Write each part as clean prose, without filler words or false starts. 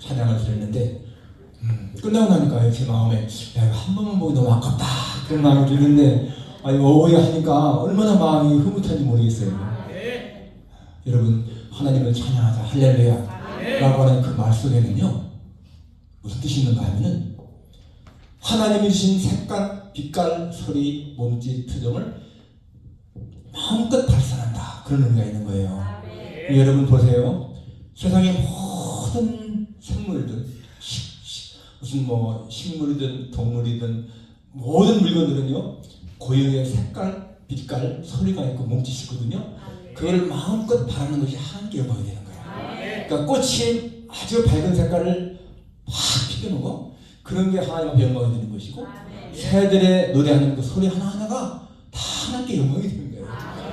찬양을 드렸는데 끝나고 나니까 제 마음에 야, 이거 한 번만 보기 너무 아깝다 그런 마음이 드는데 어휘 하니까 얼마나 마음이 흐뭇한지 모르겠어요. 여러분 하나님을 찬양하자 할렐루야 라고 하는 그 말 속에는요 무슨 뜻이 있는가 하면은 하나님이 주신 색깔, 빛깔, 소리, 몸짓, 표정을 마음껏 발산한다 그런 의미가 있는 거예요. 여러분 보세요. 세상의 모든 생물들 무슨 뭐 식물이든 동물이든 모든 물건들은요 고유의 색깔, 빛깔, 소리가 있고 몸짓이 있거든요. 그걸 마음껏 바라는 것이 하나님께 영광이 되는 거예요. 그러니까 꽃이 아주 밝은 색깔을 막 피겨놓고 그런 게 하나님 앞에 영광이 되는 것이고 새들의 노래하는 그 소리 하나하나가 다 하나님께 영광이 되는 거예요.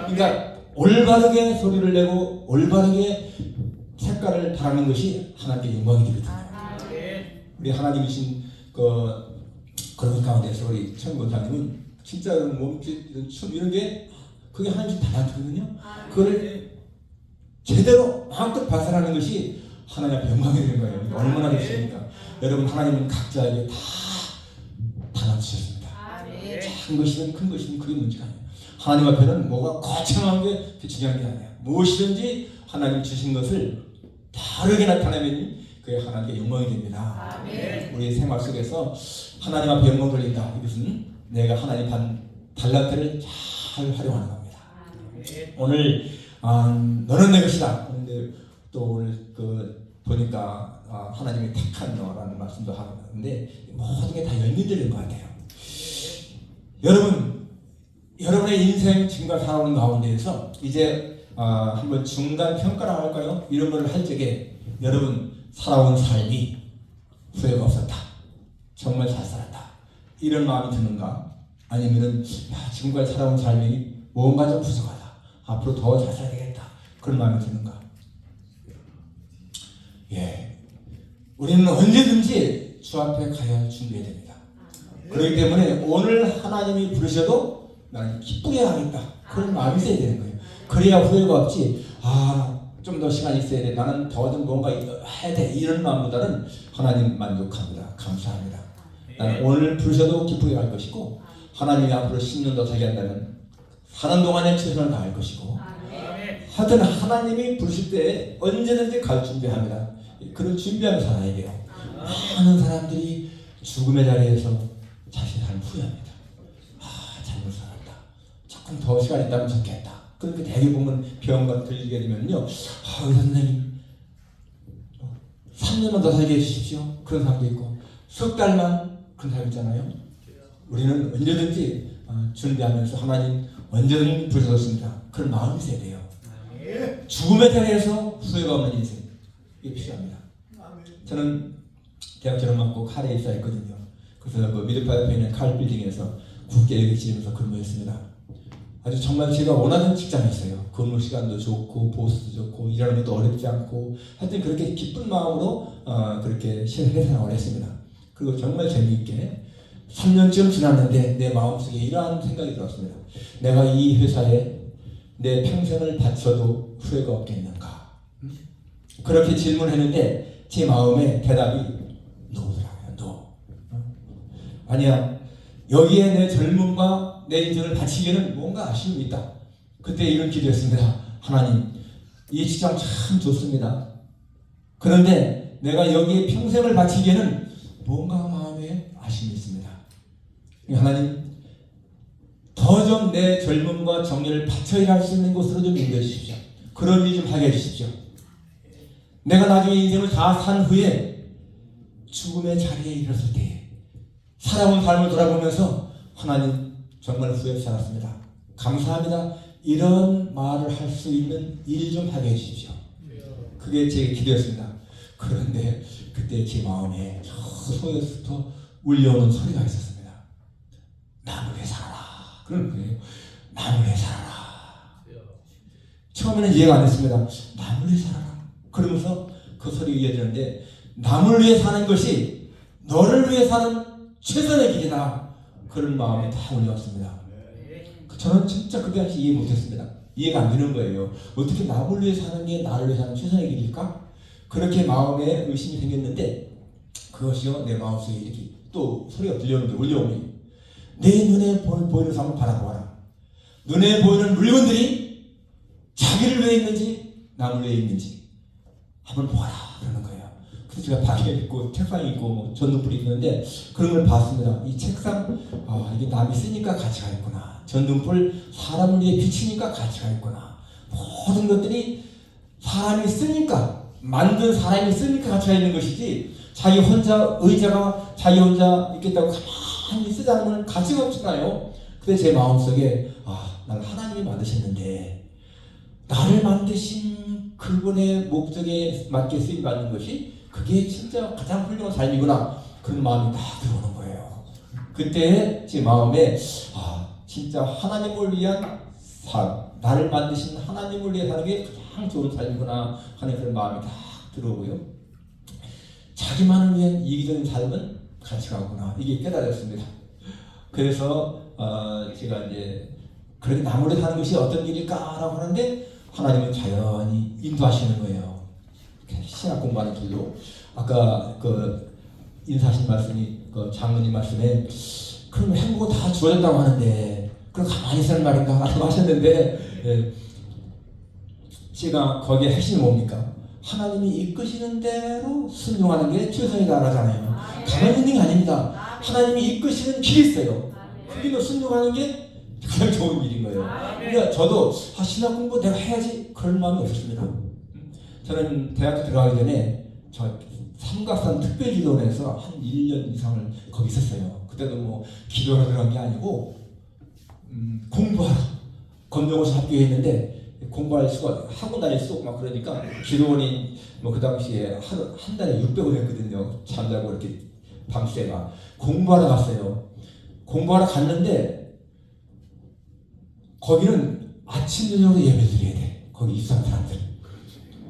그러니까 올바르게 소리를 내고 올바르게 색깔을 바라는 것이 하나님께 영광이 되거든요. 우리 하나님이신 그런 가운데서 우리 천국장님은 진짜 몸짓, 춤 이런 게 그게 하나님 달란트거든요. 그걸 제대로 마음껏 발산하는 것이 하나님 앞에 영광이 되는 거예요. 얼마나 좋습니까? 여러분 하나님은 각자에게 다 달란트 주셨습니다. 작은 것이든 큰 것이든 그게 문제가 아니에요. 하나님 앞에는 뭐가 거창한 게 중요한 게 아니에요. 무엇이든지 하나님 주신 것을 다르게 나타내면 그게 하나님께 영광이 됩니다. 우리 생활 속에서 하나님 앞에 영광 돌린다. 이것은 내가 하나님 반 달란트를 잘 활용하는 겁니다. 오늘 너는 내 것이다. 그런데 또 오늘 보니까 하나님이 택한 너라는 말씀도 하는데 모든 게 다 연결되는 것 같아요. 여러분의 인생 지금까지 살아오는 가운데에서 이제 한번 중간 평가를 할까요? 이런 걸 할 적에 여러분 살아온 삶이 후회가 없었다. 정말 잘 살았다. 이런 마음이 드는가? 아니면은 지금까지 살아온 삶이 뭔가 좀 부족하다. 앞으로 더 잘 살아야 되겠다. 그런 마음이 드는가? 우리는 언제든지 주 앞에 가야 준비해야 됩니다. 그렇기 때문에 오늘 하나님이 부르셔도 나는 기쁘게 하겠다. 그런 마음이 있어야 되는 거예요. 그래야 후회가 없지. 좀 더 시간이 있어야 돼. 나는 더 좀 뭔가 해야 돼. 이런 마음보다는 하나님 만족합니다. 감사합니다. 나는 오늘 부르셔도 기쁘게 할 것이고 하나님이 앞으로 10년 더 살게 한다면 사는 동안에 최선을 다할 것이고 하여튼 하나님이 부르실 때 언제든지 갈 준비합니다. 그런 준비하며 살아야 돼요. 많은 사람들이 죽음의 자리에서 자신의 삶을 후회합니다. 잘못 살았다. 조금 더 시간이 있다면 좋겠다. 그렇게 대개 보면 병과 들리게 되면요. 의사 선생님 3년만 더 살게 해주십시오. 그런 사람도 있고 석 달만 그런 사람 있잖아요. 우리는 언제든지 준비하면서 하나님 언제든지 부르셨습니다. 그런 마음이 있어야 돼요. 죽음의 자리에서 후회가 없는 인생 이게 필요합니다. 저는 대학 졸업하고 칼에 입사했거든요. 그래서 그 미드파 옆에 있는 칼 빌딩에서 국제여객지에서 근무했습니다. 아주 정말 제가 원하는 직장이 있어요. 근무 시간도 좋고 보수도 좋고 일하는 것도 어렵지 않고 하여튼 그렇게 기쁜 마음으로 그렇게 회사생활을 했습니다. 그리고 정말 재미있게 3년쯤 지났는데 내 마음속에 이러한 생각이 들었습니다. 내가 이 회사에 내 평생을 바쳐도 후회가 없겠는가? 그렇게 질문했는데 제 마음에 대답이 노더라고요. 아니야. 여기에 내 젊음과 내 인생을 바치기에는 뭔가 아쉬움이 있다. 그때 이런 기도했습니다. 하나님, 이 직장 참 좋습니다. 그런데 내가 여기에 평생을 바치기에는 뭔가 마음에 아쉬움이 있습니다. 하나님, 더 좀 내 젊음과 정열을 바쳐 일할 수 있는 곳으로 좀 인도해 주십시오. 그런 일 좀 하게 해주십시오. 내가 나중에 인생을 다 산 후에 죽음의 자리에 이르렀을 때 살아온 삶을 돌아보면서 하나님 정말 후회 없이 살았습니다. 감사합니다. 이런 말을 할 수 있는 일 좀 하게 해주십시오. 그게 제 기도였습니다. 그런데 그때 제 마음에 저 속에서부터 울려오는 소리가 있었습니다. 나를 위해 살아라. 그런 거예요. 나를 위해 살아라. 처음에는 이해가 안 됐습니다. 나를 위해 살아라. 그러면서 그 소리가 이어지는데 남을 위해 사는 것이 너를 위해 사는 최선의 길이다. 그런 마음이 다 올라왔습니다. 저는 진짜 그때 당시 이해 못했습니다. 이해가 안 되는 거예요. 어떻게 남을 위해 사는 게 나를 위해 사는 최선의 길일까? 그렇게 마음에 의심이 생겼는데 그것이요 내 마음속에 이렇게 또 소리가 들려오는데 울려오니 내 눈에 보이는 사람을 바라보아라. 눈에 보이는 물건들이 자기를 위해 있는지 남을 위해 있는지 한번 보아라 그러는 거예요. 그래서 제가 방에 있고 책상이 있고 뭐 전등불이 있는데 그런 걸 봤습니다. 이 책상 이게 남이 쓰니까 가치가 있구나. 전등불 사람을 위해 비치니까 가치가 있구나. 모든 것들이 사람이 쓰니까 만든 사람이 쓰니까 가치가 있는 것이지 자기 혼자 의자가 자기 혼자 있겠다고 가만히 쓰지 않으면 가치가 없잖아요. 근데 제 마음속에 나를 하나님이 만드셨는데 나를 만드신 그분의 목적에 맞게 쓰임받는 것이 그게 진짜 가장 훌륭한 삶이구나. 그런 마음이 딱 들어오는 거예요. 그때 제 마음에 진짜 하나님을 위한 삶, 나를 만드신 하나님을 위해 사는 게 가장 좋은 삶이구나 하는 그런 마음이 딱 들어오고요. 자기만을 위한 이기적인 삶은 가치가 없구나. 이게 깨달았습니다. 그래서 제가 이제 그렇게 남을 위해 사는 것이 어떤 일일까라고 하는데 하나님은 자연히 인도하시는 거예요. 신학 공부하는 길로 아까 그 인사하신 말씀이 그 장로님 말씀에 그럼 행복은 다 주어졌다고 하는데 그럼 가만히 있을 말인가 라고 하셨는데 제가 거기에 핵심이 뭡니까? 하나님이 이끄시는 대로 순종하는 게 최선이다 하잖아요. 가만히 있는 게 아닙니다. 하나님이 이끄시는 길이 있어요. 그 길로 순종하는 게 가장 좋은 일인 거예요. 그러니까 저도 신학 공부 내가 해야지 그런 마음이 없었습니다. 저는 대학교 들어가기 전에 저 삼각산 특별기도원에서 한 1년 이상을 거기 있었어요. 그때도 뭐 기도를 들어간 게 아니고 공부하러 검정고시 합격했는데 공부할 수가 학원 다닐 수 없고 막 그러니까 기도원이 뭐 그 당시에 한 달에 600원 했거든요. 잠자고 이렇게 밤새 막 공부하러 갔어요. 공부하러 갔는데 거기는 아침 저녁으로 예배 드려야 돼. 거기 입사한 사람들.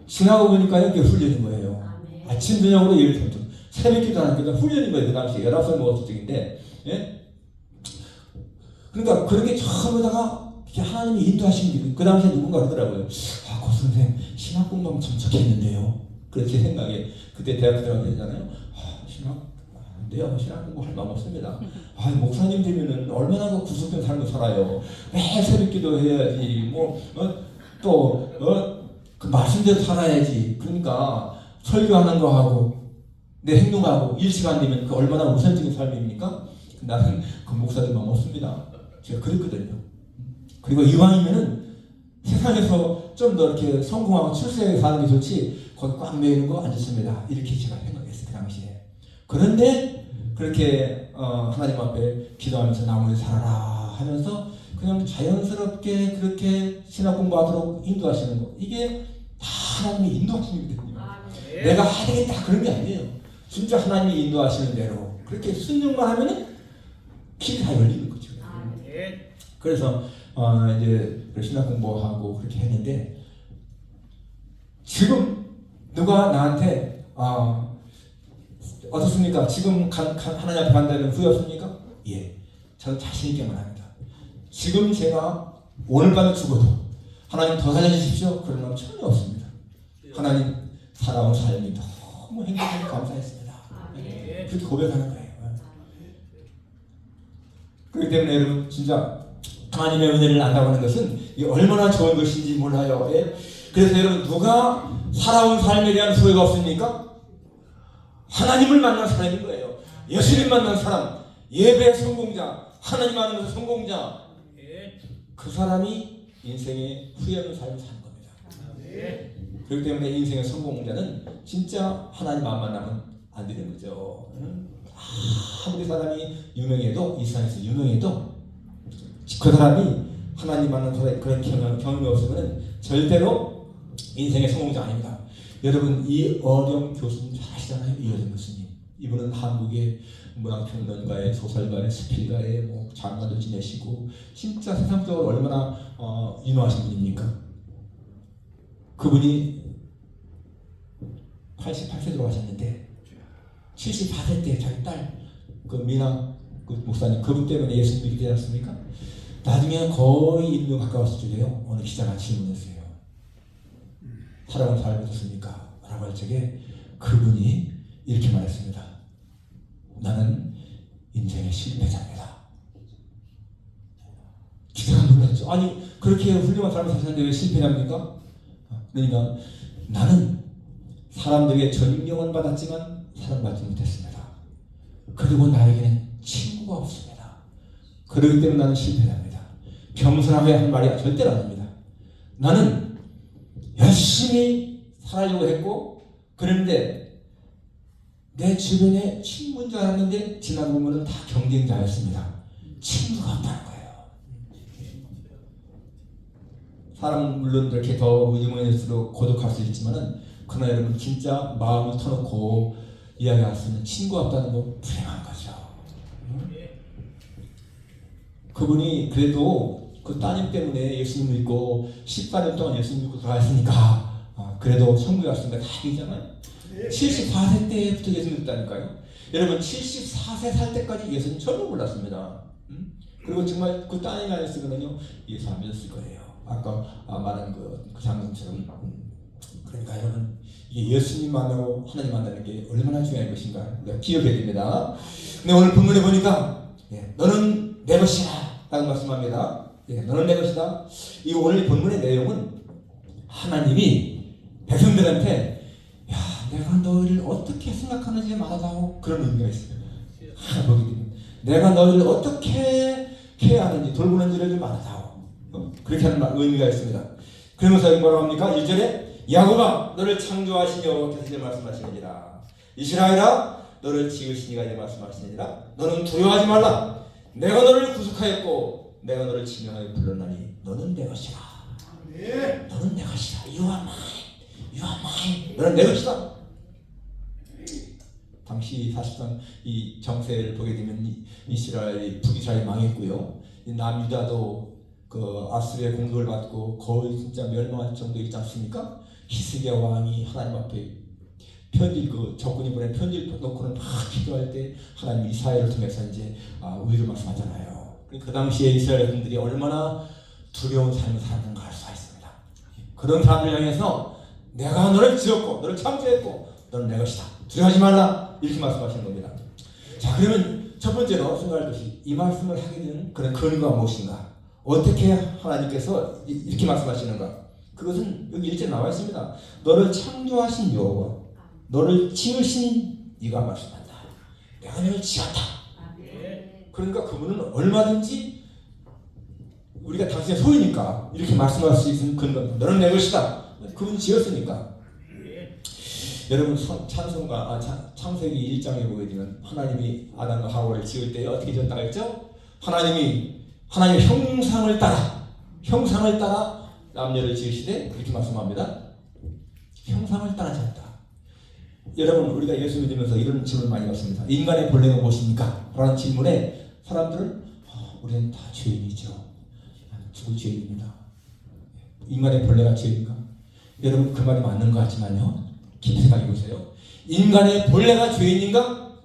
지나고 보니까요 그게 훈련인 거예요. 아침 저녁으로 예배 드려. 새벽 기도 하는 게 훈련인 거예요. 그 당시에 19살 먹었을 적인데 그러니까 그런 게 처음에다가 하나님이 인도하신 게 그 당시에 누군가 그러더라고요. 고 선생 신학 공부하면 참 좋겠는데요. 그렇게 생각에 그때 대학 들어가게 되잖아요. 신학 안 돼요. 신학 공부 할 마음 없습니다. 목사님 되면은 얼마나 그 구속된 삶을 살아요. 매일 새벽 기도해야지. 그 말씀대로 살아야지. 그러니까 설교하는 거 하고 내 행동하고 일치가 안 되면 그 얼마나 우선적인 삶입니까? 나는 그 목사들 마음 없습니다. 제가 그랬거든요. 그리고 이왕이면은 세상에서 좀 더 이렇게 성공하고 출세하게 사는 게 좋지 거기 꽉 매이는 거 안 좋습니다. 이렇게 제가 생각했어요. 그 당시에. 그런데 그렇게 하나님 앞에 기도하면서 나무에 살아라 하면서 그냥 자연스럽게 그렇게 신학 공부하도록 인도하시는 거 이게 다 하나님이 인도하시거든요. 내가 하되겠다 그런 게 아니에요. 진짜 하나님이 인도하시는 대로 그렇게 순종만 하면은 길이 다 열리는 거죠. 그래서 이제 신학 공부하고 그렇게 했는데 지금 누가 나한테 어떻습니까? 지금 하나님 앞에 간다는 후회 없습니까? 예, 저는 자신 있게 말합니다. 지금 제가 오늘 밤에 죽어도 하나님 더 살려주십시오. 그런 마음 전혀 없습니다. 하나님 살아온 삶이 너무 행복하고 감사했습니다. 그렇게 고백하는 거예요. 그렇기 때문에 여러분 진짜 하나님의 은혜를 안다고 하는 것은 이게 얼마나 좋은 것인지 몰라요. 그래서 여러분 누가 살아온 삶에 대한 후회가 없습니까? 하나님을 만난 사람인 거예요. 예수님 만난 사람, 예배 성공자, 하나님 만나서 성공자, 그 사람이 인생의 후회 없는 삶을 사는 겁니다. 그렇기 때문에 인생의 성공자는 진짜 하나님 안 만나면 안 되는 거죠. 아무리 사람이 유명해도 이 세상에서 유명해도 그 사람이 하나님 만나는 그런 경험이 없으면 절대로 인생의 성공자 아닙니다. 여러분 이 어령 교수님 잘 아시잖아요. 이어정 교수님. 이분은 한국의 문학평론가의 소설가의 스필가의 장관도 지내시고 진짜 세상적으로 얼마나 유명하신 분입니까? 그분이 88세 돌아가셨는데 74세 때 자기 딸 그 미나 그 목사님 그분 때문에 예수 믿게 되지 않습니까? 나중에 거의 인류 가까웠을 적에요. 어느 기자가 질문했어요. 살아온 삶이 어떻습니까? 라고 라고 할 적에 그분이 이렇게 말했습니다. 나는 인생의 실패자입니다. 기자가 놀랐죠. 아니 그렇게 훌륭한 삶을 사셨는데 왜 실패자입니까? 그러니까 나는 사람들에게 존경은 받았지만 사랑받지 못했습니다. 그리고 나에게는 친구가 없습니다. 그렇기 때문에 나는 실패자입니다. 겸손하게 한 말이 절대로 아닙니다. 나는 열심히 살아려고 했고 그런데 내 주변에 친구인 줄 알았는데 지나고 보면 다 경쟁자였습니다. 친구가 없다는 거예요. 사람은 물론 이렇게 더 유명해질수록 고독할 수 있지만은 그러나 여러분 진짜 마음을 터놓고 이야기할 수 있는 친구가 없다는 거 불행한 거죠. 그분이 그래도 그 따님 때문에 예수님 믿고 14년 동안 예수님 믿고 돌아갔으니까 그래도 천국에 갔으니까 다행이잖아요. 74세 때부터 예수님 믿다니까요. 여러분 74세 살 때까지 예수님 전혀 몰랐습니다. 그리고 정말 그 따님이 아니었으면요 예수 안 믿었을 거예요. 아까 말한 그 장군처럼. 그러니까 여러분 이게 예수님 만나고 하나님 만나는 게 얼마나 중요한 것인가 우리가 기억해야 됩니다. 근데 오늘 본문에 보니까 너는 내 것이다 라고 말씀합니다. 너는 내 것이다. 이 오늘 본문의 내용은 하나님이 백성들한테 야 내가 너희를 어떻게 생각하는지 말하자고 그런 의미가 있어요. 보게 되면 내가 너희를 어떻게 케어하는지 돌보는지를 좀 말하자고 그렇게 하는 의미가 있습니다. 그러면서 뭐라고 합니까? 1절에 야곱아 너를 창조하신 여호와께서 이제 말씀하시느니라. 이스라엘아 너를 지으시니가 이제 말씀하시느니라. 너는 두려워하지 말라. 내가 너를 구속하였고 내가 너를 지명하여 불렀나니 너는 내 것이라. 너는 내 것이라. You are mine. You are mine. 너는 내 것이다. 당시 사실상 이 정세를 보게 되면 이스라엘이 북이스라엘이 망했고요. 남유다도 그 아수르의 공격을 받고 거의 진짜 멸망할 정도 있지 않습니까? 히스기야 왕이 하나님 앞에 편지 그 적군이 보낸 편지를 놓고는 막 기도할 때 하나님 이사야를 통해서 이제 위로 말씀하잖아요. 그 당시에 이스라엘 백성들이 얼마나 두려운 삶을 살았는가 알 수가 있습니다. 그런 사람들 향해서 내가 너를 지었고 너를 창조했고 너는 내 것이다. 두려워하지 말라 이렇게 말씀하시는 겁니다. 자 그러면 첫 번째로 생각할 것이 이 말씀을 하게 되는 그런 근거가 무엇인가? 어떻게 하나님께서 이렇게 말씀하시는가? 그것은 여기 1절에 나와 있습니다. 너를 창조하신 여호와 너를 지으신 이가 말씀한다. 내가 너를 지었다. 그러니까 그분은 얼마든지 우리가 당신의 소유니까 이렇게 말씀할 수 있는 근거입니다. 너는 내 것이다. 그분이 지었으니까. 여러분 찬송가 창세기 1장에 보게 되면 하나님이 아담과 하와를 지을 때 어떻게 지었다고 했죠? 하나님의 형상을 따라 남녀를 지으시되 이렇게 말씀합니다. 형상을 따라 지었다. 여러분 우리가 예수 믿으면서 이런 질문 많이 받습니다. 인간의 본래가 무엇입니까? 라는 질문에 사람들은 우리는 다 죄인이죠. 죽을 죄인입니다. 인간의 본래가 죄인가? 여러분 그 말이 맞는 것 같지만요. 깊이 생각해 보세요. 인간의 본래가 죄인인가?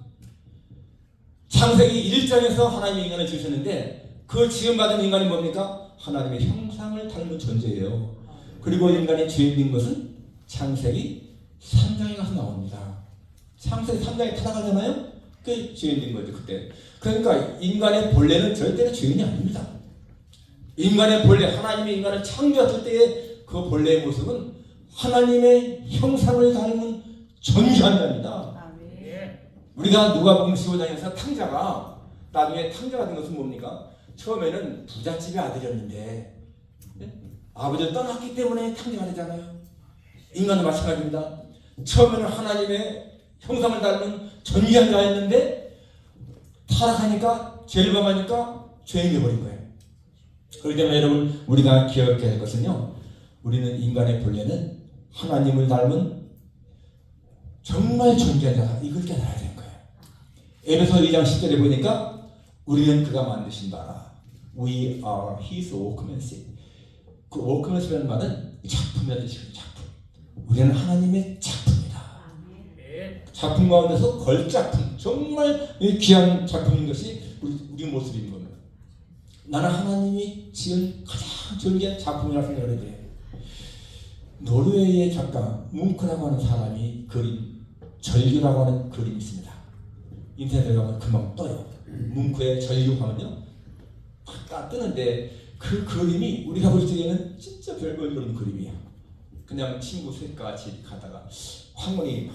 창세기 1장에서 하나님이 인간을 지으셨는데 그 지음받은 인간이 뭡니까? 하나님의 형상을 닮은 존재예요. 그리고 인간이 죄인인 것은 창세기 3장에 가서 나옵니다. 창세기 3장에 타락하잖아요? 그게 죄인인 거죠 그때. 그러니까 인간의 본래는 절대로 죄인이 아닙니다. 인간의 본래, 하나님이 인간을 창조했을 때의 그 본래의 모습은 하나님의 형상을 닮은 존귀한 자입니다. 우리가 누가복음 15장에서 탕자가 나중에 탕자가 된 것은 뭡니까? 처음에는 부잣집의 아들이었는데 아버지를 떠났기 때문에 탕자가 되잖아요. 인간도 마찬가지입니다. 처음에는 하나님의 형상을 닮은 존귀한 자였는데 타락하니까 죄를 범하니까 죄인이 되어버린 거예요. 그렇기 때문에 여러분 우리가 기억해야 할 것은요, 우리는 인간의 본래는 하나님을 닮은 정말 존귀한 자다. 이걸 깨달아야 되는 거예요. 에베소 2장 10절에 보니까 우리는 그가 만드신 바라. We are His workmanship. 그 workmanship이라는 말은 작품이라는 뜻이에요. 작품. 우리는 하나님의 작품이다. 작품 가운데서 걸작품, 정말 귀한 작품인 것이 우리 모습인 겁니다. 나는 하나님이 지은 가장 존귀한 작품이라고 생각을 해요. 노르웨이의 작가 뭉크라고 하는 사람이 그린 절규라고 하는 그림이 있습니다. 인터넷에 가면 금방 떠요. 뭉크의 절규하면요 딱 뜨는데 그 그림이 우리가 볼 적에는 진짜 별걸 그런 그림이에요. 그냥 친구 셋과 같이 가다가 황혼이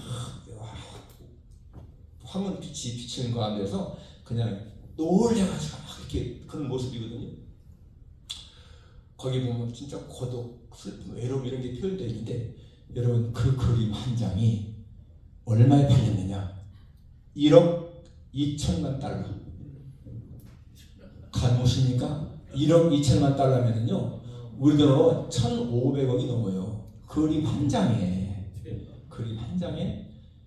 황혼 빛이 비치는 가운데서 그냥 놀래가지고 막 이렇게 그런 모습이거든요. 거기 보면 진짜 고독, 슬픔, 외로움 이런 게 표현되어 있는데 여러분 그 그림 한 장이 얼마에 팔렸느냐? 1억 2천만 달러. 가보십니까? 1억 2천만 달러면은요 우리 돈으로 1,500억이 넘어요. 그림 한 장에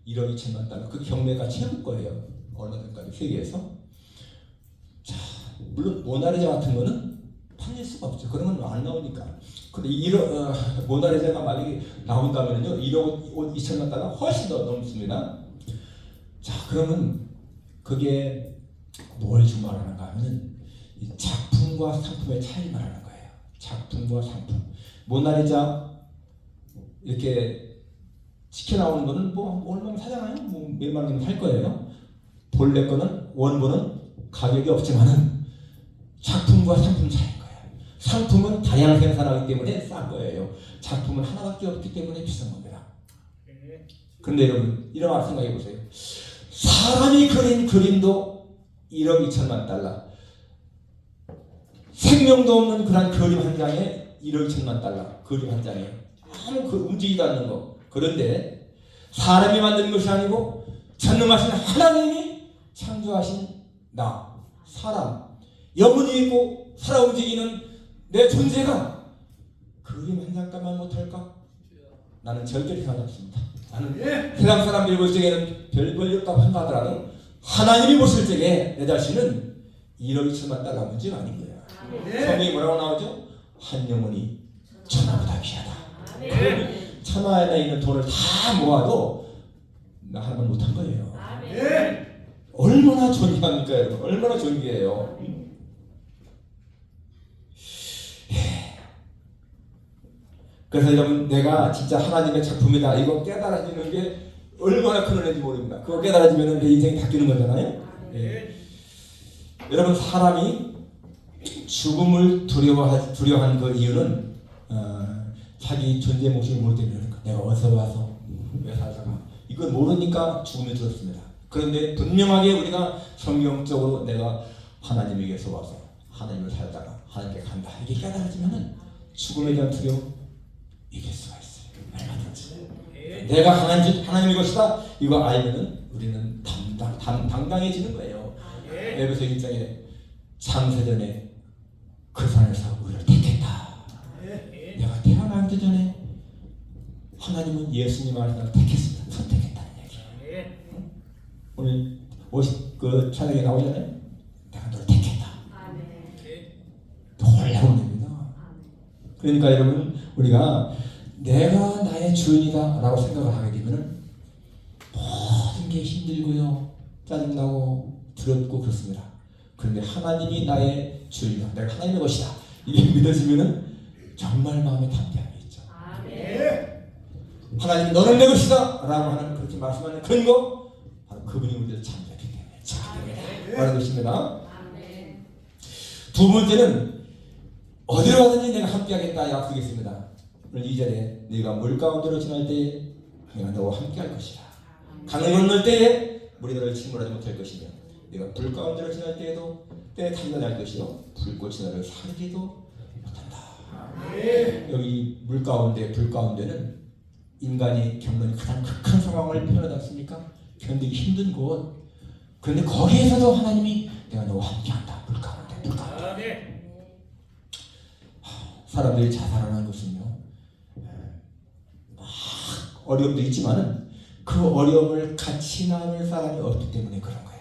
1억 2천만 달러. 그 경매가 최고 거예요. 얼마 전까지 세계에서. 자, 물론 모나리자 같은 거는 팔릴 수가 없죠. 그런 건 안 나오니까. 근데 모나리자가 만약에 나온다면요 1억 2천만 달러 훨씬 더 넘습니다. 자, 그러면 그게 뭘 좀 말하는가 하면은 이 작품과 상품의 차이를 말하는 거예요. 작품과 상품. 모나리자 이렇게 시켜 나오는 거는 뭐 얼마나 사잖아요. 뭐 몇만 원이면 살 거예요. 본래 거는 원본은 가격이 없지만은 작품과 상품 차이인 거예요. 상품은 다양한 생산하기 때문에 싼 거예요. 작품은 하나밖에 없기 때문에 비싼 겁니다. 그런데 여러분 이런 생각해 보세요. 사람이 그린 그림도 1억 2천만 달러. 생명도 없는 그런 그림 한 장에 1억 2천만 달러. 그림 한 장에 아무 움직이지 않는 거. 그런데 사람이 만든 것이 아니고 전능하신 하나님이 창조하신 나, 사람, 영혼이 있고 살아 움직이는 내 존재가 그림 한 장값만 못할까? 나는 절대 생각하지 않습니다. 나는 세상 사람들이 볼 적에는 별 볼 일 없다고 한다더라도 하나님이 보실 적에 내 자신은 1억 2천만 달러 문제가 아닌 거야. 성경이 뭐라고 나오죠? 한 영혼이 천하보다 귀하다. 천하에 있는 돈을 다 모아도 나 하나만 못한 거예요. 얼마나 존귀합니까 여러분? 얼마나 존귀해요. 그래서 여러분 내가 진짜 하나님의 작품이다 이거 깨달아지는 게 얼마나 큰 은혜인지 모릅니다. 그거 깨달아지면 내 인생이 바뀌는 거잖아요. 여러분 사람이 죽음을 두려워한 그 이유는 자기 존재 목적을 모르기 때문에 내가 어디서 와서 왜 살다가 이걸 모르니까 죽음에 들었습니다. 그런데 분명하게 우리가 성경적으로 내가 하나님에게서 와서 하나님을 살다가 하나님께 간다 이게 깨달아지면은 죽음에 대한 두려움 이길 수가 있어요. 얼마든지. 내가 하나님의 것이다 이거 알면은 우리는 당당해지는 거예요. 에베소 1장에 창세전에 그 산에서 우리를 택했다. 내가 태어나기 전에 하나님은 예수님 안에서 택했습니다. 선택했다는 얘기예요. 오늘 그 찬양에 나오잖아요. 내가 너를 택했다. 놀라운 겁니다. 그러니까 여러분 우리가 내가 나의 주인이다 라고 생각을 하게 되면 모든 게 힘들고요 짜증나고 두렵고 그렇습니다. 그런데 하나님이 나의 주인이다 내가 하나님의 것이다 이게 믿어지면 정말 마음에 담대함이 있죠. 하나님 너는 내 것이다 라고 하는 그렇게 말씀하는 근거 바로 그분이 우리를 창조했기 때문에 말하는 것입니다. 두 번째는 어디로 가든지 내가 함께하겠다 약속했습니다. 오늘 2절에 네가 물 가운데로 지날 때에 내가 너와 함께할 것이라. 강을 건널 때에 물이 너를 침몰하지 못할 것이며 네가 불 가운데로 지날 때에도 때에 타기가 날 것이요 불꽃이 너를 사르지도 못한다. 여기 물 가운데 불 가운데는 인간이 겪는 가장 극한 상황을 표현하지 않습니까? 견디기 힘든 곳. 그런데 거기에서도 하나님이 내가 너와 함께한다. 불 가운데 불 가운데. 사람들이 자살하는 것은요 어려움도 있지만은 그 어려움을 같이 나눌 사람이 없기 때문에 그런 거예요.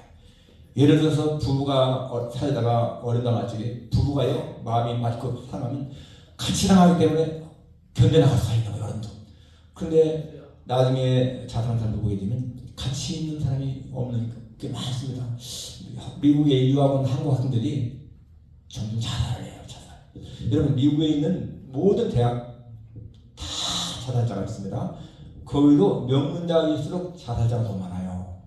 예를 들어서 부부가 살다가 어려움 당할지 부부가요 마음이 맞고 사람은 같이 당하기 때문에 견뎌나갈 수 있는 거예요. 어려움도. 그런데 나중에 자살하는 사람도 보게 되면 같이 있는 사람이 없는 게 많습니다. 미국에 유학 온 한국 학생들이 점점 자살을 해요. 자살. 여러분 미국에 있는 모든 대학 다 자살자가 있습니다. 거기도 명문대학일수록 자살자가 더 많아요.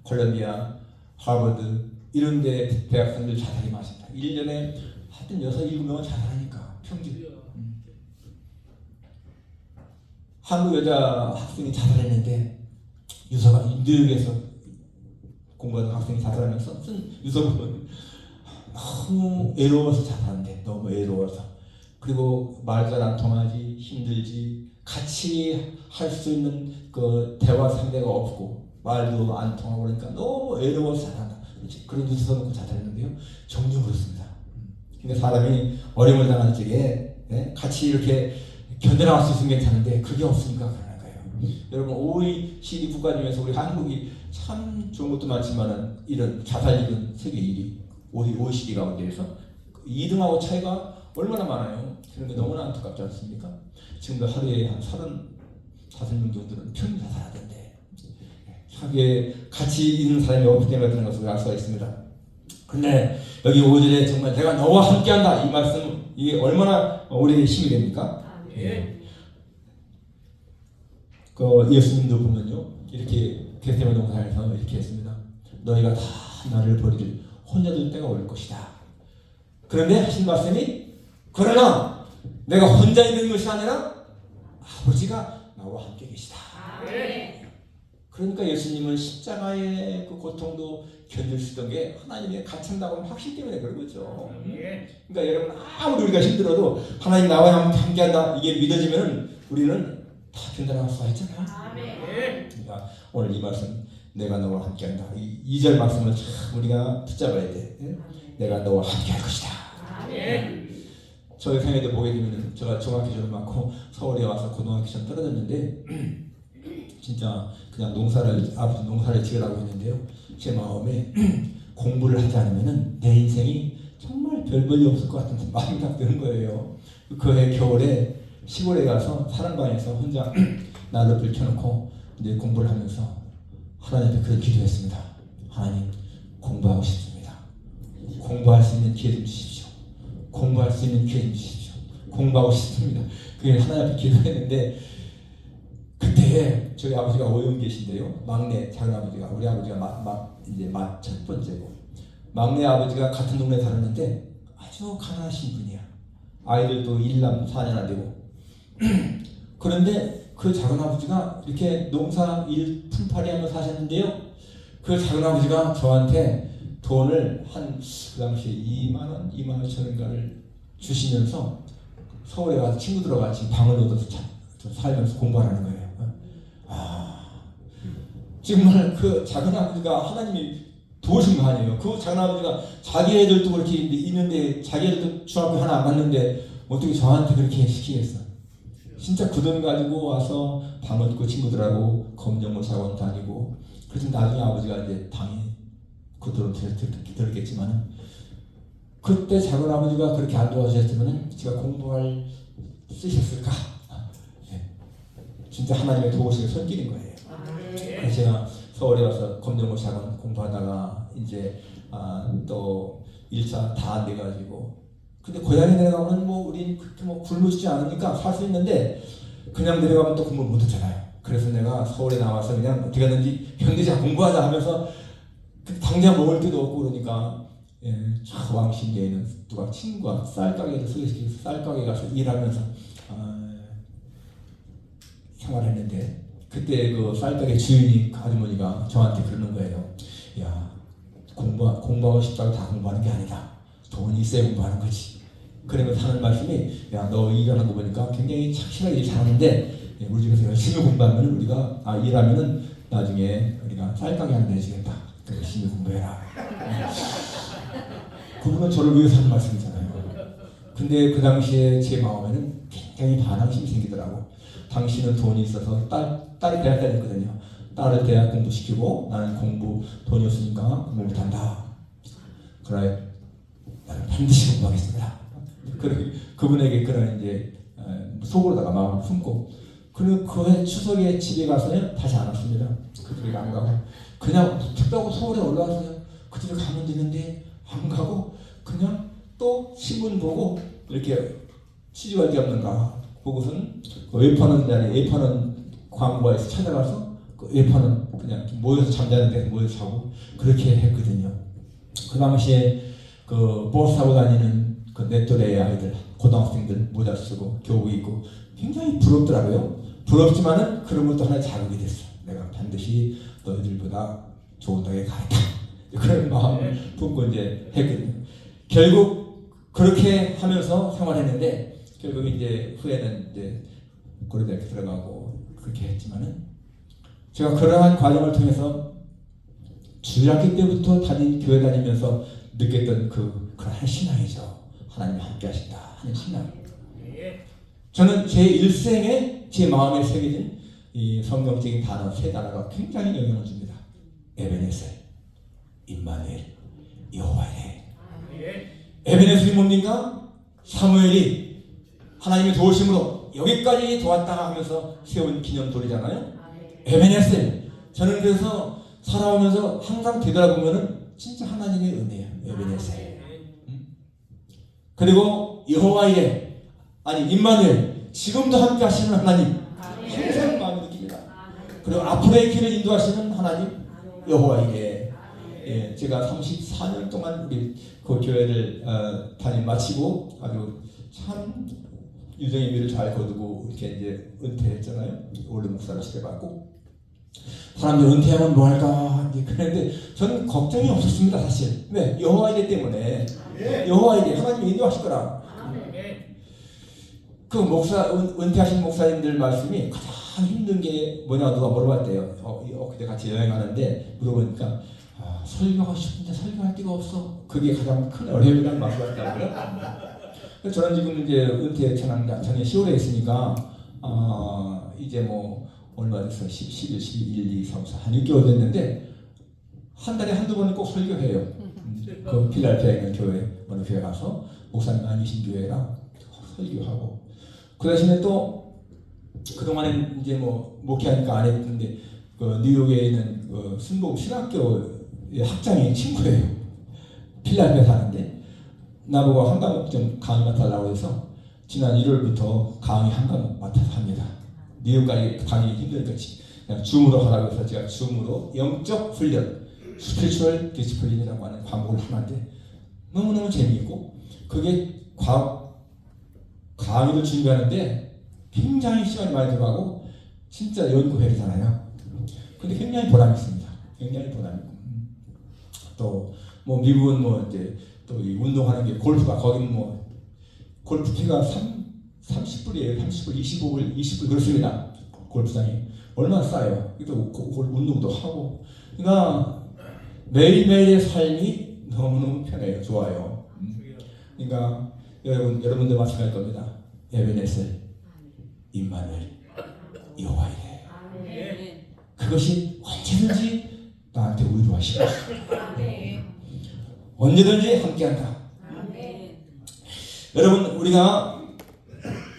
콜롬비아, 하버드 이런 데 대학생들 자살이 많습니다. 1년에 하여튼 6, 7명은 자살하니까 평균. 한국 여자 학생이 자살했는데 유서가 뉴욕에서 공부하는 학생이 자살하면서 쓴 유서는 너무 애로워서 자살한대. 너무 애로워서. 그리고 말도 안 통하지, 힘들지, 같이 할 수 있는 그 대화 상대가 없고 말도 안 통하고 그러니까 너무 애로워서 자살한다. 그런 뉴스 써놓고 자살했는데요. 종종 그렇습니다. 근데 사람이 어려움을 당하는 쪽에 같이 이렇게 견뎌나갈 수 있으면 괜찮은데 그게 없으니까 그러는 거예요. 여러분 OECD 국가 중에서 우리 한국이 참 좋은 것도 많지만은 이런 자살률은 세계 1위, OECD 가운데에서 2등하고 차이가 얼마나 많아요. 그런 게 너무나 안타깝지 않습니까? 지금도 하루에 한 35명 정도는 평균 자살하던데 사회에 같이 있는 사람이 없기 때문에 그런 것을 알 수가 있습니다. 근데 여기 5절에 정말 내가 너와 함께한다 이 말씀 이게 얼마나 우리에게 힘이 됩니까? 그 예수님도 보면요 이렇게 겟세마네 동산에서 이렇게 했습니다. 너희가 다 나를 버리길 혼자 둘 때가 올 것이다. 그런데 하신 말씀이 그러나 내가 혼자 있는 것이 아니라 아버지가 나와 함께 계시다. 그러니까 예수님은 십자가의 그 고통도 견딜 수 있던 게 하나님의 같이 한다고 하는 확신 때문에 그런 거죠. 그러니까 여러분 아무리 우리가 힘들어도 하나님 나와 함께한다 이게 믿어지면 우리는 다 견뎌나갈 수가 있잖아요. 그러니까 오늘 이 말씀 내가 너와 함께한다 이 2절 말씀을 참 우리가 붙잡아야 돼. 내가 너와 함께할 것이다. 저희 생애도 보게 되면 제가 중학교 졸업 맞고 서울에 와서 고등학교 시험 떨어졌는데 진짜 그냥 아버지 농사를 지으라고 했는데요. 제 마음에 공부를 하지 않으면은 내 인생이 정말 별 볼일 없을 것 같은 마음이 딱 드는 거예요. 그해 겨울에 시골에 가서 사랑방에서 혼자 난로불 켜놓고 이제 공부를 하면서 하나님 앞에 그렇게 기도했습니다. 하나님 공부하고 싶습니다. 공부할 수 있는 기회 좀 주십시오. 공부할 수 있는 기회 좀 주십시오. 공부하고 싶습니다. 그게 하나님 앞에 기도했는데 그때 저희 아버지가 오용 계신데요. 막내 작은 아버지가 우리 아버지가 이제 첫 번째고 막내 아버지가 같은 동네에 살았는데 아주 가난하신 분이야. 아이들도 1남 4녀나 되고 그런데 그 작은 아버지가 이렇게 농사 일 품팔이하며 사셨는데요. 그 작은 아버지가 저한테 돈을 그 당시에 2만 5천 원인가를 주시면서 서울에 가서 친구들하고 같이 방을 얻어서 살면서 공부하라는 거예요. 정말 그 작은 아버지가 하나님이 도우신 거 아니에요. 그 작은 아버지가 자기 애들도 그렇게 있는데 자기 애들도 중학교 하나 안 갔는데 어떻게 저한테 그렇게 시키겠어. 진짜 그 돈 가지고 와서 방 얻고 친구들하고 검정고 사원 다니고 그래서 나중에 아버지가 이제 당연히 그 돈을 들었겠지만 그때 작은 아버지가 그렇게 안 도와주셨으면 제가 공부할 수 있었을까? 진짜 하나님의 도우심의 손길인 거예요. 그래서 제가 서울에 와서 검정고 사원 공부하다가 이제 또 1차 다 안 돼가지고 근데 고향에 내려가면 우린 그렇게 굶어 죽지 않으니까 살 수 있는데 그냥 내려가면 또 공부 못 했잖아요. 그래서 내가 서울에 나와서 그냥 어떻게 하든지 현대사 공부하자 하면서 당장 먹을 데도 없고 그러니까 왕신계에는 누가 친구가 쌀가게에서 소개시켜서 쌀가게 가서 일하면서 생활했는데 그때 그 쌀가게 주인이 아주머니가 저한테 그러는 거예요. 야 공부하고 싶다고 다 공부하는 게 아니다. 돈이 있어야 공부하는 거지. 그러면서 하는 말씀이 야 너 일하는 거 보니까 굉장히 착실하게 일 잘하는데 우리 집에서 열심히 공부하면 우리가 일하면은 나중에 우리가 쌀가게 하나 내주겠다. 열심히 공부해라. 그분은 저를 위해서 하는 말씀이잖아요. 근데 그 당시에 제 마음에는 굉장히 반항심이 생기더라고. 당신은 돈이 있어서 딸이 대학 다녔거든요. 딸을 대학 공부시키고 나는 공부 돈이 없으니까 공부 못한다. 그래 나는 반드시 공부하겠습니다. 그분에게 그런 이제 속으로다가 마음을 품고 그리고 그해 추석에 집에 가서는 다시 안 왔습니다. 그 집에 안 가고 그냥 춥다고 서울에 올라와서 그 집에 가면 되는데 안 가고 그냥 또 신문 보고 이렇게 취직할 게 없는가 보고서는 그 웨이퍼는 자리, 웨이퍼는 광고에서 찾아가서 그 웨이퍼는 그냥 모여서 잠자는 데서 모여서 자고 그렇게 했거든요. 그 당시에 그 버스 타고 다니는 그 내 또래의 아이들, 고등학생들 모자 쓰고 교복 입고 굉장히 부럽더라고요. 부럽지만은 그런 것도 하나의 자극이 됐어. 내가 반드시 너희들보다 좋은 데에 가겠다. 그런 마음을 품고 이제 했거든요. 결국 그렇게 하면서 생활했는데 결국 이제 후에는 이제 고려대학교 들어가고 그렇게 했지만은 제가 그러한 과정을 통해서 중학교 때부터 교회 다니면서 느꼈던 그런 신앙이죠. 하나님이 함께 하신다 하는 신앙. 저는 제 일생에 제 마음에 새겨진 이 성경적인 단어 세 단어가 굉장히 영향을 줍니다. 에베네셀, 임마누엘, 여호와이레. 에베네셀이 뭡니까? 사무엘이 하나님의 도우심으로 여기까지 도왔다 하면서 세운 기념돌이잖아요. 에베네셀. 저는 그래서 살아오면서 항상 되돌아보면은 진짜 하나님의 은혜예요. 에베네셀. 그리고 여호와이레, 아니 임마누엘, 지금도 함께 하시는 하나님 항상 마음을 느낍니다. 그리고 앞으로의 길을 인도하시는 하나님 여호와이레. 예, 제가 34년 동안 우리 그 교회를 담임 마치고 아주 참 유정의 미를 잘 거두고 이렇게 이제 은퇴했잖아요. 올해 목사를 시대받고 사람들이 은퇴하면 뭐 할까 이제 그랬는데 저는 걱정이 없었습니다. 사실 왜? 여호와이레 때문에. 여호와이레 하나님이 인도하실 거라. 그 은퇴하신 목사님들 말씀이 가장 힘든 게 뭐냐 누가 물어봤대요. 그때 같이 여행하는데 물어보니까 설교하고 싶은데 설교할 데가 없어. 그게 가장 큰 어려움이라는 말을 하더라고요. 저는 지금 이제 은퇴 작년 10월에 있으니까 이제 뭐 얼마 됐어? 11, 12, 1, 2, 3, 4 한 6개월 됐는데 한 달에 한두 번은 꼭 설교해요. 그 필라델피아에 있는 교회 어느 교회 가서 목사님 안 계신 교회라 설교하고 그 대신에 또 그동안에 이제 뭐 목회하니까 안 했는데 그 뉴욕에 있는 그 순복 신학교 학장이 친구예요. 필라델피아 사는데 나보고 한 과목 좀 강의 맡아달라고 해서 지난 1월부터 강의 한 과목 맡아서 합니다. 뉴욕까지 강의 힘드니까 그냥 줌으로 하라고 해서 제가 줌으로 영적 훈련, 스피리추얼 디시플린이라고 하는 과목을 하는데 너무너무 재미있고 그게 강의를 준비하는데 굉장히 시간이 많이 들어가고 진짜 연구회잖아요. 근데 굉장히 보람이 있습니다. 굉장히 보람이 있고 또 뭐 미국은 뭐 이제 또 이 운동하는 게 골프가 거기는 뭐 골프 피가 30불이에요. 30불, 25불, 20불 그렇습니다. 골프장이 얼마나 싸요. 또 운동도 하고 그러니까 매일매일의 삶이 너무너무 편해요. 좋아요. 그러니까 여러분들 마찬가지일 겁니다. 에베네셀, 임마누엘, 여호와이레. 그것이 언제든지 나한테 위로하시고 언제든지 함께한다. 여러분 우리가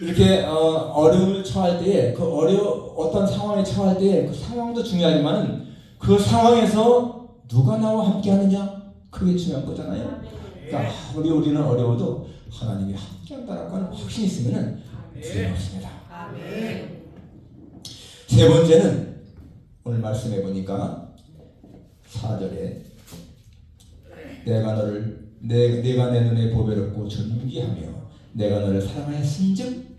이렇게 어려움을 처할 때에 어떤 상황에 처할 때에 그 상황도 중요하지만은 그 상황에서 누가 나와 함께하느냐 그게 중요한 거잖아요. 그러니까 우리는 어려워도 하나님이 함께한다라고 하는 확신이 있으면은 두려움없습니다. 세 번째는 오늘 말씀해 보니까 4절에 내가 내 눈에 보배롭고 존귀하며 내가 너를 사랑하였은즉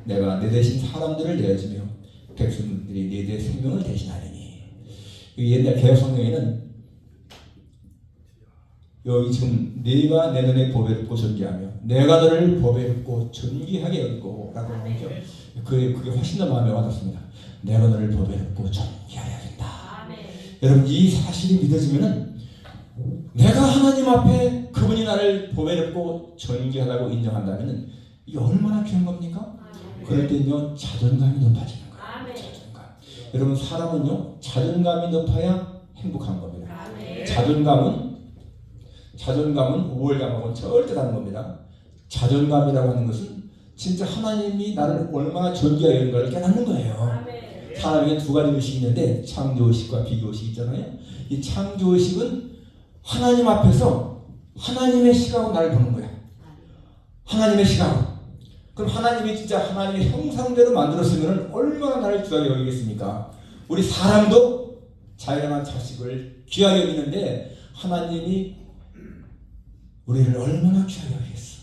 내가 내 대신 사람들을 내어주며 백성들이 내 대 생명을 대신하리니. 옛날 개혁성경에는 여기 지금 내가 내 눈에 보배롭고 존귀하며 내가 너를 보배롭고 존귀하게 여기고 라고 하죠. 그게 훨씬 더 마음에 와닿습니다. 내가 너를 보배롭고 존귀하여야 된다. 여러분 이 사실이 믿어지면은 내가 하나님 앞에 그분이 나를 보배롭고 존귀하다고 인정한다면 이게 얼마나 귀한 겁니까? 그럴 때는요 자존감이 높아지는 거예요. 자존감. 여러분 사람은요 자존감이 높아야 행복한 겁니다. 자존감은 우월감하고는 절대 다른 겁니다. 자존감이라고 하는 것은 진짜 하나님이 나를 얼마나 존귀하게 깨닫는 거예요. 사람에게 두 가지 의식이 있는데 창조의식과 비교의식이 있잖아요. 이 창조의식은 하나님 앞에서 하나님의 시각으로 나를 보는 거야. 하나님의 시각. 그럼 하나님이 진짜 하나님의 형상대로 만들었으면 얼마나 나를 귀하게 여기겠습니까? 우리 사람도 자기가 낳은 자식을 귀하게 여기는데 하나님이 우리를 얼마나 귀하게 여기겠어?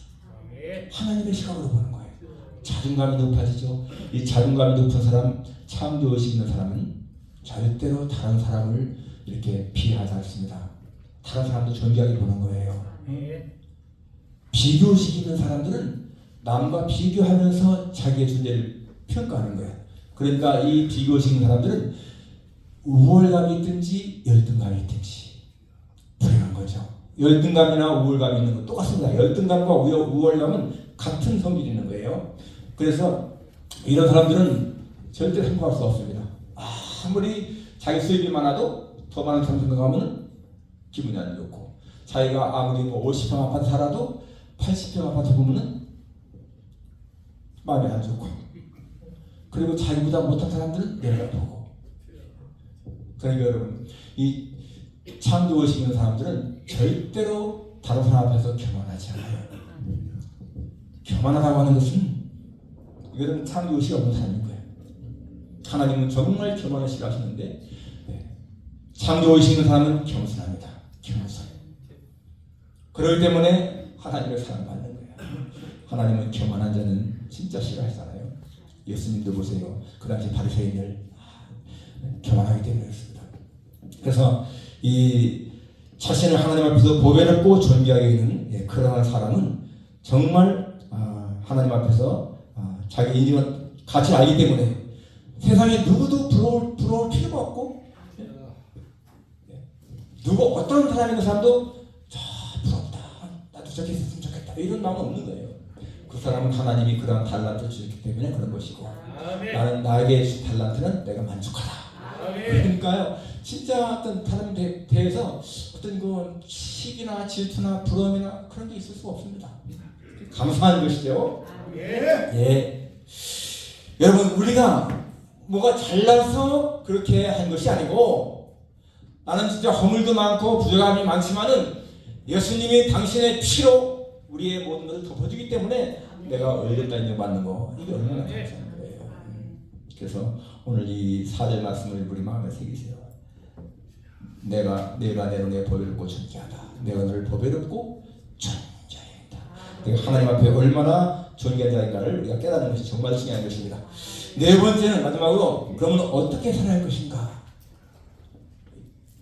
하나님의 시각으로 보는 거예요. 자존감이 높아지죠. 이 자존감이 높은 사람, 창조의식 있는 사람은 절대로 다른 사람을 이렇게 비하하지 않습니다. 다른 사람도 존귀하게 보는 거예요. 비교의식 있는 사람들은 남과 비교하면서 자기의 존재를 평가하는 거예요. 그러니까 이 비교의식 있는 사람들은 우월감이 있든지 열등감이 있든지 불행한 거죠. 열등감이나 우월감이 있는 건 똑같습니다. 열등감과 우월감은 같은 성질이 있는 거예요. 그래서 이런 사람들은 절대 행복할 수 없습니다. 아무리 자기 수입이 많아도 더 많은 사람 생각하면 기분이 안 좋고, 자기가 아무리 50평 아파트 살아도 80평 아파트 보면은 마음이 안 좋고, 그리고 자기보다 못한 사람들은 내려다보고. 그러니까 여러분, 이 창조의식 있는 사람들은 절대로 다른 사람 앞에서 교만하지 않아요. 교만하다고 하는 것은 이거는 창조의식 없는 사람인 거예요. 하나님은 정말 교만을 싫어하시는데 창조의식 있는 사람은 겸손합니다. 겸손. 그렇기 때문에 하나님의 사랑받는 거예요. 하나님은 교만한 자는 진짜 싫어하시잖아요. 예수님도 보세요. 그 당시 바리새인들 교만하기 때문에 그렇습니다. 그래서 이 자신을 하나님 앞에서 보배롭고 존귀하게 있는 그러한 사람은 정말 하나님 앞에서 자기 인생의 가치를 알기 때문에 세상에 누구도 부러울 필요가 없고, 누구 어떤 사람이 있는 사람도 부럽다, 나도 저렇게 있었으면 좋겠다, 이런 마음은 없는 거예요. 그 사람은 하나님이 그런 달란트를 주셨기 때문에 그런 것이고, 나는 나에게 주신 달란트는 내가 만족하다. 그러니까요, 진짜 어떤 사람에 대해서 어떤 그 시기나 질투나 부러움이나 그런 게 있을 수가 없습니다. 감사한 것이죠. 예. 여러분, 우리가 뭐가 잘나서 그렇게 한 것이 아니고, 나는 진짜 허물도 많고 부족함이 많지만은 예수님이 당신의 피로 우리의 모든 것을 덮어주기 때문에 내가 의롭다 인정받는 거, 이게 얼마나 감사한 거예요. 그래서 오늘 이 4절 말씀을 우리 마음에 새기세요. 내가 너를 내 보배롭고 존귀하다. 내가 너를 보배롭고 존귀하다. 내가 하나님 앞에 얼마나 존귀한 자인가를 우리가 깨닫는 것이 정말 중요한 것입니다. 네 번째는 마지막으로, 그러면 어떻게 살아야 할 것인가?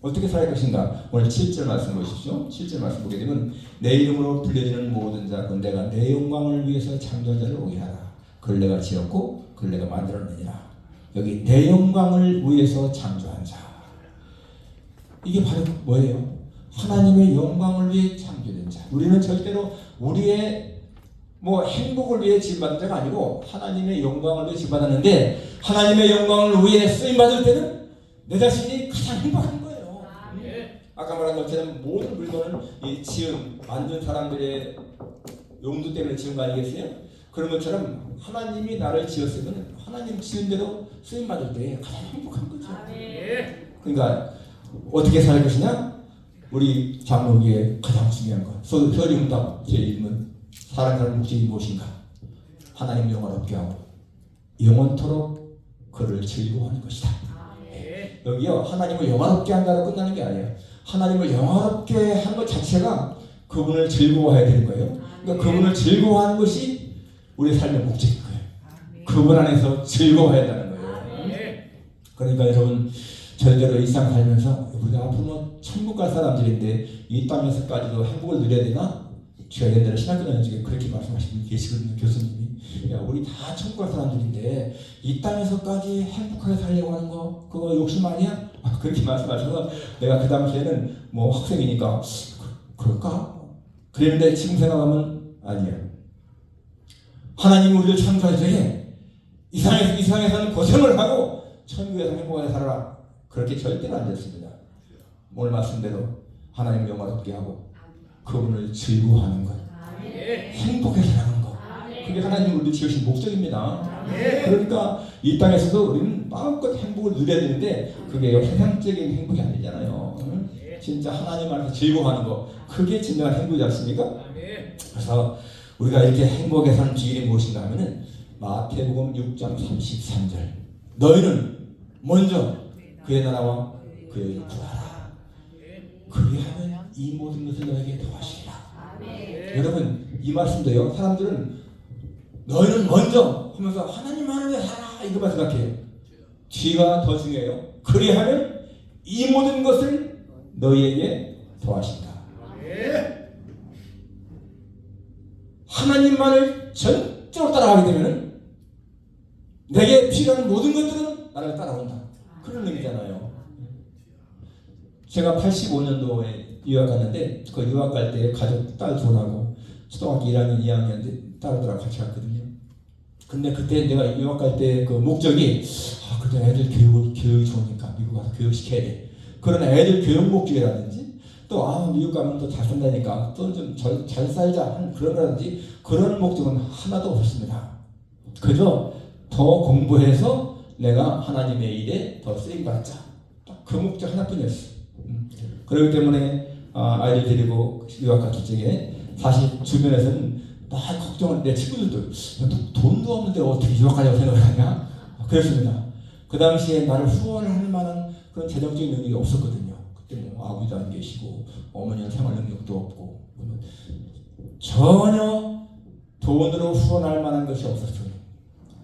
어떻게 살아야 할 것인가? 오늘 7절 말씀 보십시오. 7절 말씀 보게 되면, 내 이름으로 불려지는 모든 자, 그 내가 내 영광을 위해서 창조한 자를 오게 하라. 그를 내가 지었고 그를 내가 만들었느니라. 여기 내 영광을 위해서 창조한 자, 이게 바로 뭐예요? 하나님의 영광을 위해 창조된 자. 우리는 절대로 우리의 행복을 위해 지음받은 자가 아니고 하나님의 영광을 위해 지음받았는데, 하나님의 영광을 위해 쓰임받을 때는 내 자신이 가장 행복한 거예요. 아까 말한 것처럼 모든 물건을 만든 사람들의 용도 때문에 지은 거 아니겠어요? 그런 것처럼 하나님이 나를 지었으면 하나님 지은 대로 쓰임받을 때 가장 행복한 거죠. 그러니까 어떻게 살 것이냐? 우리 장로기에 가장 중요한 것, 서리응답 제1문, 사랑하는 목적이 무엇인가? 하나님 영원롭게 하고 영원토록 그를 즐거워하는 것이다. 여기요, 하나님을 영원롭게 한다로 끝나는 게 아니에요. 하나님을 영원롭게 한 것 자체가 그분을 즐거워해야 되는 거예요. 그러니까 그분을 즐거워하는 것이 우리 삶의 목적인 거예요. 그분 안에서 즐거워해야 한다는 거예요. 그러니까 여러분, 절대로 일상 살면서 우리가 앞으로 천국 갈 사람들인데 이 땅에서까지도 행복을 누려야 되나? 제가 옛날에 신학교다닐 중에 그렇게 말씀하시는 분이 계시거든요. 교수님이. 야, 우리 다 천국 갈 사람들인데 이 땅에서까지 행복하게 살려고 하는 거, 그거 욕심 아니야? 그렇게 말씀하셔서 내가 그 당시에는 학생이니까 그럴까? 그랬는데 지금 생각하면 아니야. 하나님이 우리를 창조할 때에 이 세상에서는 고생을 하고 천국에서 행복하게 살아라, 그렇게 절대로 안 됐습니다. 오늘 말씀대로 하나님 영광롭게 하고 그분을 즐거워하는 것, 행복하게 사는 것, 그게 하나님 우리를 지으신 목적입니다. 그러니까 이 땅에서도 우리는 마음껏 행복을 누려야 되는데 그게 세상적인 행복이 아니잖아요. 진짜 하나님 안에서 즐거워하는 것, 그게 진정한 행복이지 않습니까? 그래서 우리가 이렇게 행복에 사는 비결이 무엇인가 하면은 마태복음 6장 33절 너희는 먼저 그의 나라와 그의 의를 구하라. 그리하면 이 모든 것을 너에게 더하시리라. 여러분 이 말씀도요 사람들은 너희는 먼저 하면서 하나님만을 위해 살아 이거만 생각해요. 뒤가 더 중요해요. 그리하면 이 모든 것을 너희에게 더하신다. 하나님만을 전적으로 따라가게 되면 내게 필요한 모든 것들은 나를 따라온다. 그런 의미잖아요. 제가 85년도에 유학 갔는데 그 유학 갈 때 가족 딸 둘하고 초등학교 1학년 2학년 딸들하고 같이 갔거든요. 근데 그때 내가 유학 갈 때 그 목적이 그때 애들 교육이 좋으니까 미국 가서 교육시켜야 돼. 그런 애들 교육 목적이라든지 또 미국 가면 또 잘 산다니까 또 좀 잘 살자 하는 그런 거라든지 그런 목적은 하나도 없었습니다. 그저 더 공부해서 내가 하나님의 일에 더 쓰임 받자. 그 목적 하나뿐이었어. 그렇기 때문에 아이들 데리고 유학 갔을 적에 사실 주변에서는 막 걱정을 내 친구들도 돈도 없는데 어떻게 유학 가려고 생각을 하냐? 그랬습니다. 그 당시에 나를 후원할 만한 그런 재정적인 능력이 없었거든요. 그때 뭐 아버지도 안 계시고 어머니는 생활 능력도 없고 전혀 돈으로 후원할 만한 것이 없었어요.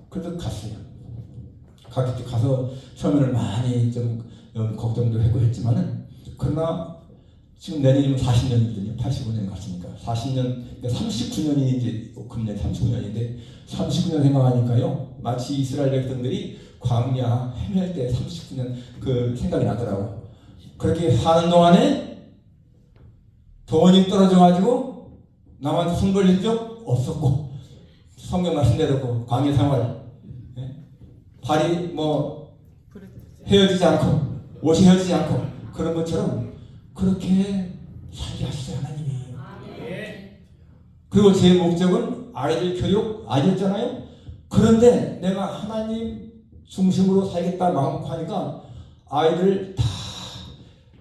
그래서 갔어요. 갔을 때 가서 처음에는 많이 좀 걱정도 하고 했지만은 그러나 지금 내년이면 40년이거든요. 85년 갔으니까 40년, 그러니까 39년이 이제 금년 39년인데 39년 생각하니까요 마치 이스라엘 백성들이 광야 헤맬 때 39년 그 생각이 나더라고. 그렇게 사는 동안에 돈이 떨어져가지고 남한테 손 벌린 적 없었고 성경 말씀대로 광야 생활 발이 뭐 헤어지지 않고 옷이 헤어지지 않고 그런 것처럼 그렇게 살게 하시죠 하나님이. 그리고 제 목적은 아이들 교육 아니었잖아요. 그런데 내가 하나님 중심으로 살겠다 마음 먹고 하니까 아이들 다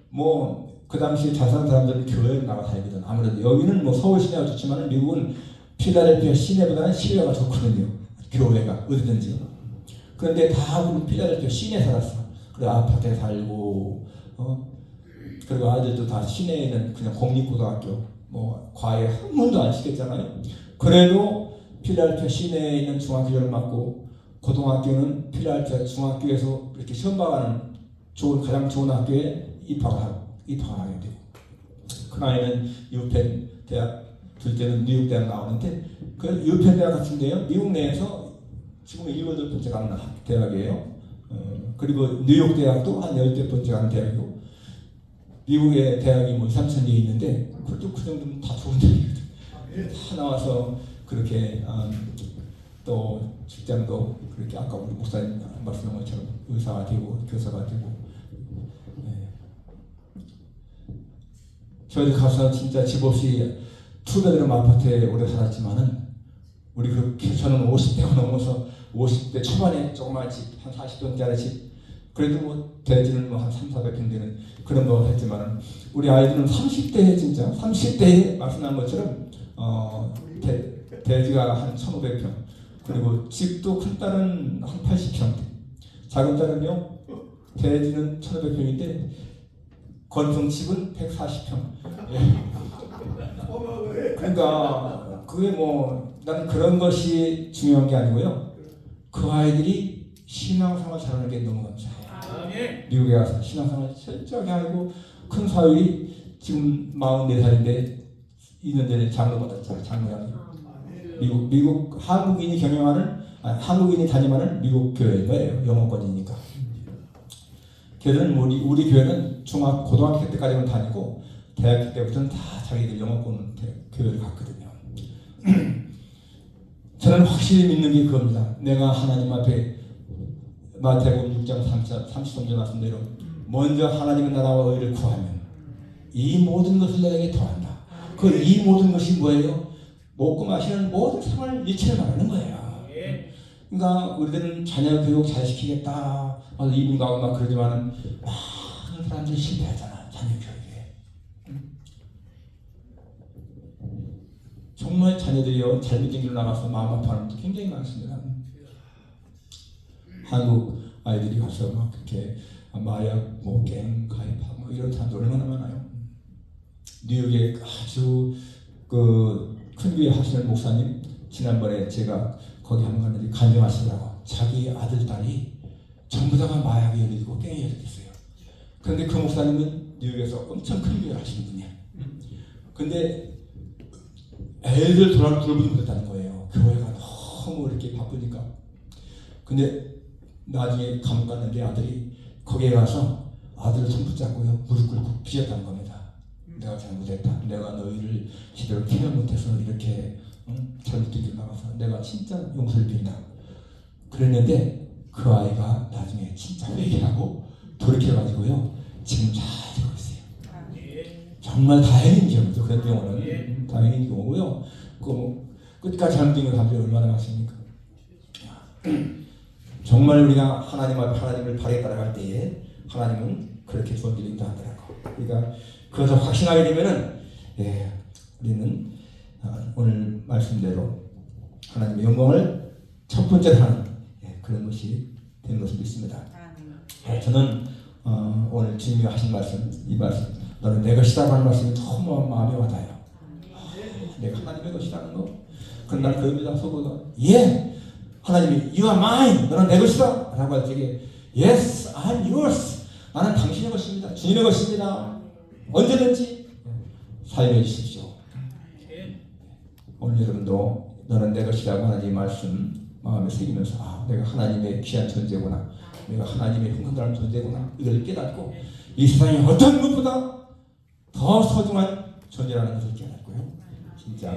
뭐 그 당시에 잘 사는 사람들은 교회에 나가 살거든. 아무래도 여기는 뭐 서울 시내가 좋지만 미국은 필라델피아 시내보다는 시내가 좋거든요. 교회가 어디든지. 그런데 다 우리 필라델피아 시내에 살았어. 그리고 아파트에 살고 그리고 아이들도 다 시내에 있는 그냥 공립고등학교 뭐 과외 한 번도 안 시켰잖아요. 그래도 필라델피아 시내에 있는 중학교를 맞고 고등학교는 필라델피아 중학교에서 이렇게 시험 봐가는 가장 좋은 학교에 입학을 하게 되고 큰 아이는 유펜 대학 둘째는 뉴욕 대학 나오는데 그 유펜 대학 같은데요 미국 내에서 지금 7번째 가는 대학이에요. 그리고 뉴욕 대학도 한 10번째 가는 대학이고 미국의 대학이 뭐 2, 3천 개 있는데 그래도 그 정도면 다 좋은 대학이거든. 다 나와서 그렇게 또 직장도 그렇게 아까 우리 목사님 말씀한 것처럼 의사가 되고 교사가 되고 저희들 가서 진짜 집 없이 투베드룸 아파트에 오래 살았지만은 우리 그렇게 저는 50대가 넘어서 50대 초반에 조그마한 집 한 40평짜리 집 그래도 뭐 대지는 뭐 한 3, 400평 되는 그런 거 했지만은 우리 아이들은 30대에 진짜 30대에 말씀한 것처럼 대지가 한 1,500평 그리고 집도 큰 딸은 한 80평 작은 딸은요 대지는 1,500평인데 건성집은 140평. 그러니까 그게 뭐 나는 그런 것이 중요한 게 아니고요. 그 아이들이 신앙생활 잘하는 게 너무 감사해요. 미국에 가서 신앙생활 철저하게 하고 큰 사위 지금 44살인데 2년 전에 장로 받았잖아요. 장로양이. 미국 한국인이 다ним하는 미국 교회인 거예요. 영어권이니까. 걔들은 우리 교회는 고등학교 때까지만 다니고 대학교 때부터는 다 자기들 영어권 교회를 갔거든요. 저는 확실히 믿는 게 그겁니다. 내가 하나님 앞에 마태복음 6장 33절 말씀대로 먼저 하나님의 나라와 의를 구하면 이 모든 것을 너에게 더한다. 그 이 모든 것이 뭐예요? 먹고 마시는 모든 생활 일체를 말하는 거예요. 그러니까 우리들은 자녀 교육 잘 시키겠다. 이분 가고 막 그러지만은 많은 사람들이 실패하잖아. 자녀 교육에. 정말 자녀들이요 잘못된 길로 나가서 마음 아파하는 분들 굉장히 많습니다. 한국 아이들이 가서 막 그렇게 마약, 게임 가입하고 이런 사람들 얼마나 많아요. 뉴욕에 아주 큰 교회 하시는 목사님, 지난번에 제가 거기 한번 갔는데 간증하시더라고. 자기 아들, 딸이 전부 다가 마약에 열리고 게임에 열렸어요. 그런데 그 목사님은 뉴욕에서 엄청 큰 교회를 하시는 분이야. 근데 애들 돌보지 못했다는 거예요. 교회가 너무 이렇게 바쁘니까. 근데 나중에 감옥 갔는데 아들이 거기에 가서 아들을 손 붙잡고요 무릎 꿇고 빚었다는 겁니다. 내가 잘못했다. 내가 너희를 제대로 케어 못해서 이렇게 잘못된 길 나가서 내가 진짜 용서를 빈다. 그랬는데 그 아이가 나중에 진짜 회개하고 돌이켜가지고요 지금 잘 되고 있어요. 정말 다행인 경우도 그런 경우는 다행인 경우고요. 끝까지 잘못된 걸 감정이 얼마나 많습니까? 정말 우리가 하나님 앞에 하나님을 바르게 따라갈 때에 하나님은 그렇게 주어드린다 하더라고. 그러니까 그것을 확신하게 되면은 우리는 오늘 말씀대로 하나님의 영광을 첫 번째로 하는 그런 것이 되는 것을 믿습니다. 저는 오늘 주님이 하신 말씀, 이 말씀, 너는 내 것이다 하는 말씀이 너무 마음에 와닿아요. 내가 하나님의 것이라는 거. 그럼 난 그 의미다 속으로 하나님이 You are mine, 너는 내 것이다 라고 할 적에 Yes, I'm yours. 나는 당신의 것입니다. 주님의 것입니다. 언제든지 사용해 주십시오. 오늘 여러분도 너는 내 것이라고 하나님의 말씀 마음에 새기면서 내가 하나님의 귀한 존재구나, 내가 하나님의 흥분하는 존재구나, 이걸 깨닫고 이 세상에 어떤 것보다 더 소중한 존재라는 것을 깨닫고요 진짜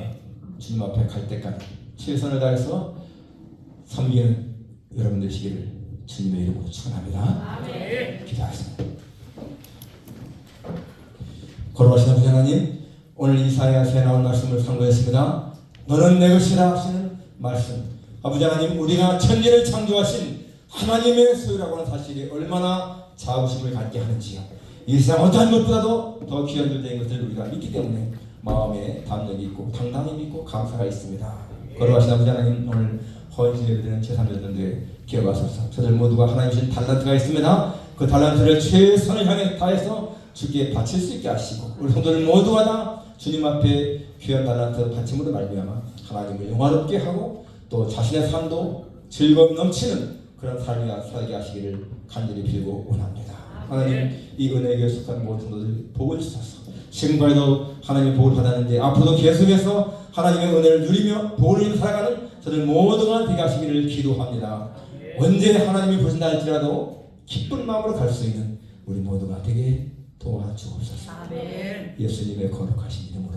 주님 앞에 갈 때까지 최선을 다해서 섬기는 여러분 되시기를 주님의 이름으로 축원합니다. 기도하겠습니다. 걸어가시는 분 하나님, 오늘 이사야서에 나온 말씀을 상고했습니다. 너는 내 것이라 하시는 말씀, 아버지 하나님, 우리가 천지를 창조하신 하나님의 소유라고 하는 사실이 얼마나 자부심을 갖게 하는지요. 이 세상 어떠한 것보다도 더 귀한 존재인 것을 우리가 믿기 때문에 마음에 담력이 있고 당당히 믿고 감사가 있습니다. 걸어가시는 아버지 하나님, 오늘 헌신을 드리는 제3자들에게 기억하소서. 저들 모두가 하나님 주신 달란트가 있습니다. 그 달란트를 최선을 향해 다해서 주께 바칠 수 있게 하시고, 우리 성도들 모두가 다 주님 앞에 귀한 달란트 바침으로 말미암아 하나님을 영화롭게 하고 또 자신의 삶도 즐거움 넘치는 그런 삶이 살게 하시기를 간절히 빌고 원합니다. 하나님, 이 은혜에 속한 모든 성도들 복을 주소서. 지금까지도 하나님 복을 받았는데 앞으로도 계속해서 하나님의 은혜를 누리며 복을 누리며 살아가는 저들 모두가 되게 하시기를 기도합니다. 언제 하나님이 보신다 할지라도 기쁜 마음으로 갈 수 있는 우리 모두가 되게 도와주옵소서. 예수님의 거룩하신 이름으로